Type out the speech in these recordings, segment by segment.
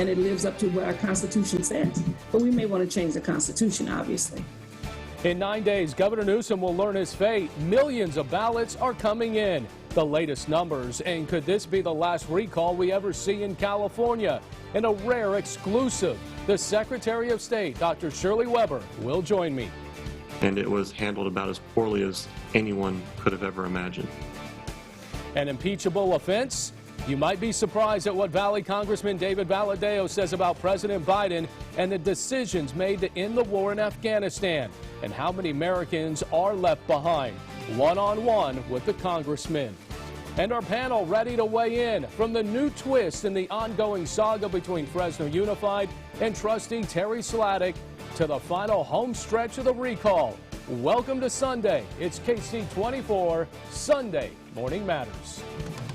and it lives up to what our Constitution says. But we may want to change the Constitution, obviously. In 9 days, Governor Newsom will learn his fate. Millions of ballots are coming in. The latest numbers, and could this be the last recall we ever see in California? In a rare exclusive, the Secretary of State, Dr. Shirley Weber, will join me. And it was handled about as poorly as anyone could have ever imagined. An impeachable offense? You might be surprised at what Valley Congressman David Valadao says about President Biden and the decisions made to end the war in Afghanistan, and how many Americans are left behind. One-on-one with the congressman. And our panel ready to weigh in from the new twist in the ongoing saga between Fresno Unified and trustee Terry Sladek to the final home stretch of the recall. Welcome to Sunday. It's KC24 Sunday Morning Matters.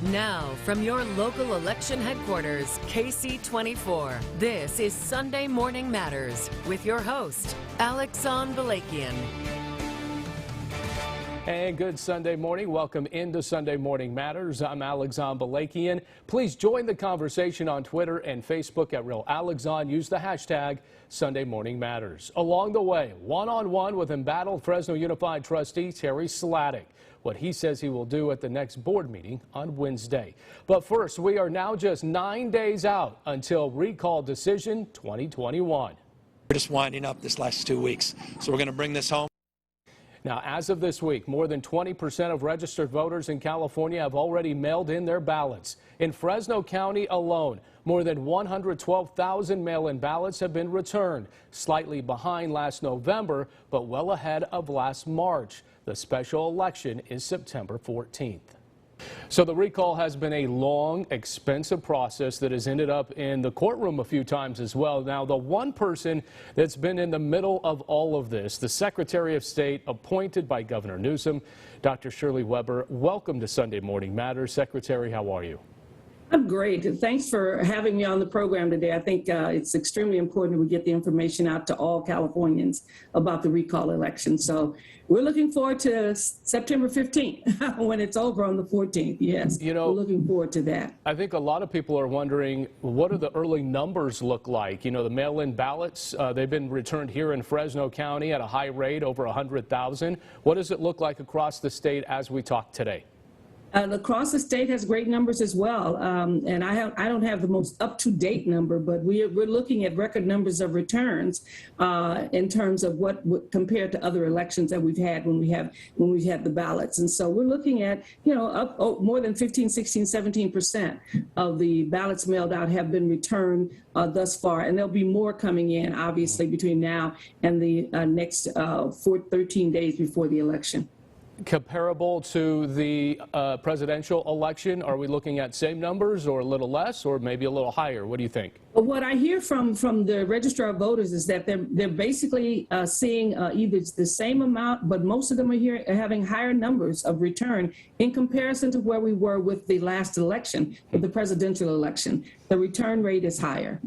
Now, from your local election headquarters, KC24, this is Sunday Morning Matters with your host, Alexandre Balakian. And good Sunday morning. Welcome into Sunday Morning Matters. I'm Alexandre Balakian. Please join the conversation on Twitter and Facebook at Real Alexandre. Use the hashtag Sunday Morning Matters. Along the way, one-on-one with embattled Fresno Unified trustee Terry Sladek. What he says he will do at the next board meeting on Wednesday. But first, we are now just 9 days out until recall decision 2021. We're just winding up this last 2 weeks, so we're going to bring this home. Now, as of this week, more than 20% of registered voters in California have already mailed in their ballots. In Fresno County alone, more than 112,000 mail-in ballots have been returned, slightly behind last November, but well ahead of last March. The special election is September 14th. So the recall has been a long, expensive process that has ended up in the courtroom a few times as well. Now, the one person that's been in the middle of all of this, the Secretary of State appointed by Governor Newsom, Dr. Shirley Weber. Welcome to Sunday Morning Matters. Secretary, how are you? I'm great. Thanks for having me on the program today. I think it's extremely important we get the information out to all Californians about the recall election. So we're looking forward to September 15th when it's over on the 14th. Yes, we're looking forward to that. I think a lot of people are wondering, what do the early numbers look like? You know, the mail-in ballots, they've been returned here in Fresno County at a high rate, over 100,000. What does it look like across the state as we talk today? Across the state has great numbers as well, and I don't have the most up-to-date number, but we're looking at record numbers of returns in terms of what compared to other elections that we've had when we've had the ballots. And so we're looking at more than 15, 16, 17% of the ballots mailed out have been returned thus far, and there'll be more coming in obviously between now and the next 13 days before the election. Comparable to the presidential election? Are we looking at same numbers or a little less or maybe a little higher? What do you think? Well, what I hear from the registrar of voters is that they're basically seeing either the same amount, but most of them are having higher numbers of return in comparison to where we were with the last election, with the presidential election. The return rate is higher.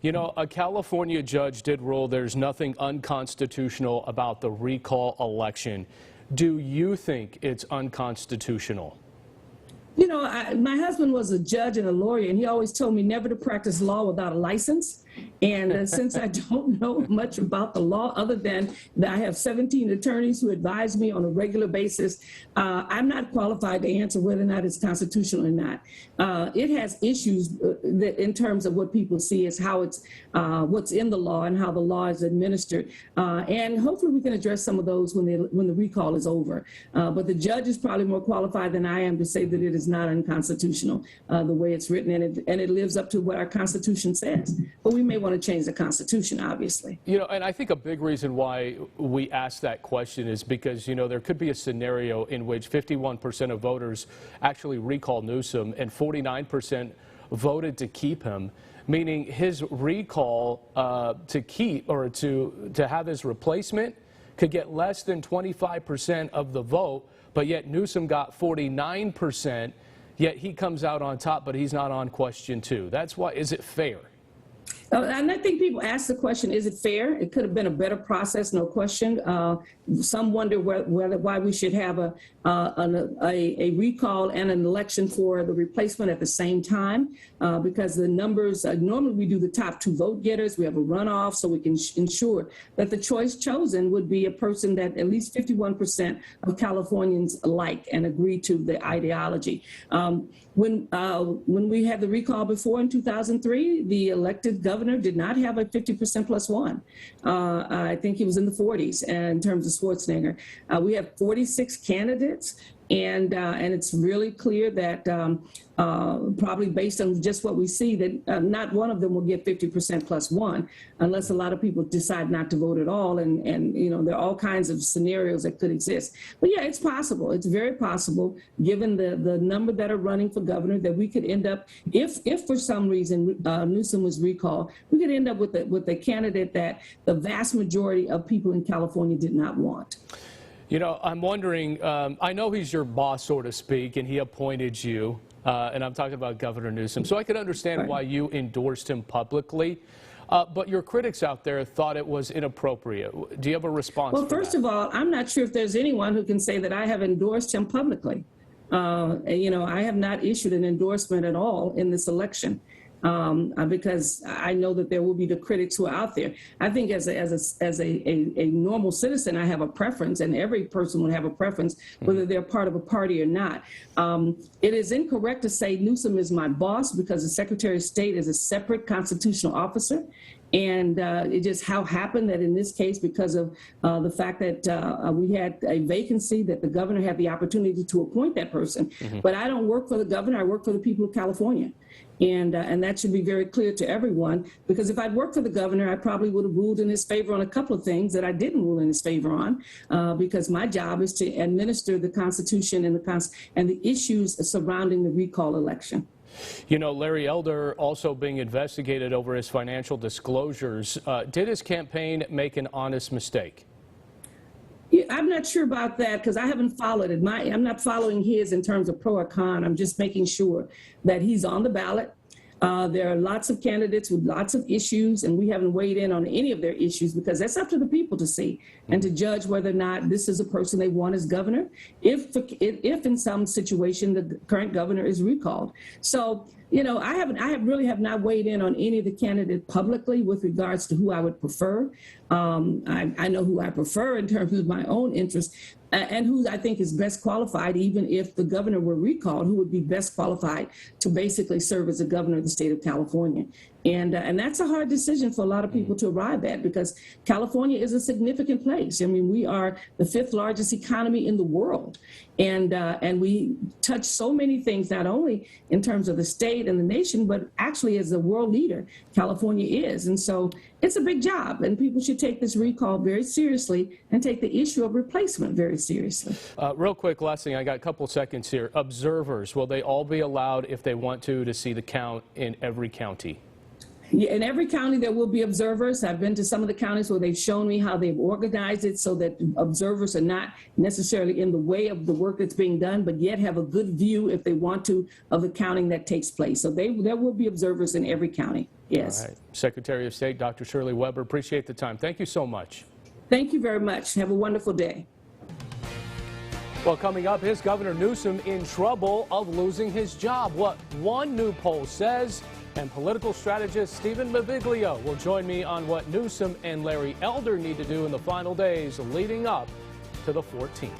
You know, a California judge did rule there's nothing unconstitutional about the recall election. Do you think it's unconstitutional? You know, my husband was a judge and a lawyer, and he always told me never to practice law without a license. And since I don't know much about the law other than that I have 17 attorneys who advise me on a regular basis, I'm not qualified to answer whether or not it's constitutional or not. It has issues in terms of what people see as how it's what's in the law and how the law is administered. And hopefully we can address some of those when the recall is over. But the judge is probably more qualified than I am to say that it is not unconstitutional the way it's written, and it lives up to what our Constitution says. But we may want to change the Constitution, obviously. You know, and I think a big reason why we ask that question is because, you know, there could be a scenario in which 51% of voters actually recall Newsom and 49% voted to keep him, meaning his recall to keep or to have his replacement could get less than 25% of the vote, but yet Newsom got 49%, yet he comes out on top, but he's not on question 2. That's why. Is it fair? And I think people ask the question, is it fair? It could have been a better process, no question. Some wonder why we should have a recall and an election for the replacement at the same time, because the numbers, normally we do the top 2 vote getters, we have a runoff, so we can ensure that the choice chosen would be a person that at least 51% of Californians like and agree to the ideology. When we had the recall before in 2003, the elected governor did not have a 50% plus one. I think he was in the 40s in terms of Schwarzenegger. We have 46 candidates, and it's really clear that probably based on just what we see, that not one of them will get 50% plus one, unless a lot of people decide not to vote at all. And you know, there are all kinds of scenarios that could exist. But yeah, it's possible. It's very possible, given the number that are running for governor, that we could end up, if for some reason Newsom was recalled, we could end up with a candidate that the vast majority of people in California did not want. You know, I'm wondering, I know he's your boss, so to speak, and he appointed you, and I'm talking about Governor Newsom, so I could understand why you endorsed him publicly, but your critics out there thought it was inappropriate. Do you have a response? Well, first of all, I'm not sure if there's anyone who can say that I have endorsed him publicly. You know, I have not issued an endorsement at all in this election. Because I know that there will be the critics who are out there. I think as a normal citizen, I have a preference, and every person would have a preference, whether they're part of a party or not. It is incorrect to say Newsom is my boss, because the Secretary of State is a separate constitutional officer. And it just how happened that in this case, because of the fact that we had a vacancy, that the governor had the opportunity to appoint that person. But I don't work for the governor, I work for the people of California. And that should be very clear to everyone, because if I'd worked for the governor, I probably would have ruled in his favor on a couple of things that I didn't rule in his favor on, because my job is to administer the Constitution and the issues surrounding the recall election. You know, Larry Elder also being investigated over his financial disclosures. Did his campaign make an honest mistake? Yeah, I'm not sure about that, because I haven't followed it. I'm not following his in terms of pro or con. I'm just making sure that he's on the ballot. There are lots of candidates with lots of issues, and we haven't weighed in on any of their issues, because that's up to the people to see and to judge whether or not this is a person they want as governor, if in some situation the current governor is recalled. So, you know, I really have not weighed in on any of the candidates publicly with regards to who I would prefer. I know who I prefer in terms of my own interest, and who I think is best qualified, even if the governor were recalled, who would be best qualified to basically serve as the governor of the state of California. And that's a hard decision for a lot of people to arrive at, because California is a significant place. I mean, we are the 5th largest economy in the world. And we touch so many things, not only in terms of the state and the nation, but actually as a world leader, California is. And so it's a big job, and people should take this recall very seriously and take the issue of replacement very seriously. Real quick, last thing, I got a couple seconds here. Observers, will they all be allowed, if they want to see the count in every county? Yeah, in every county there will be observers. I've been to some of the counties where they've shown me how they've organized it so that observers are not necessarily in the way of the work that's being done, but yet have a good view, if they want to, of the counting that takes place. So there will be observers in every county, yes. All right. Secretary of State, Dr. Shirley Weber, appreciate the time. Thank you so much. Thank you very much. Have a wonderful day. Well, coming up, is Governor Newsom in trouble of losing his job? What one new poll says, and political strategist Stephen Baviglio will join me on what Newsom and Larry Elder need to do in the final days leading up to the 14th.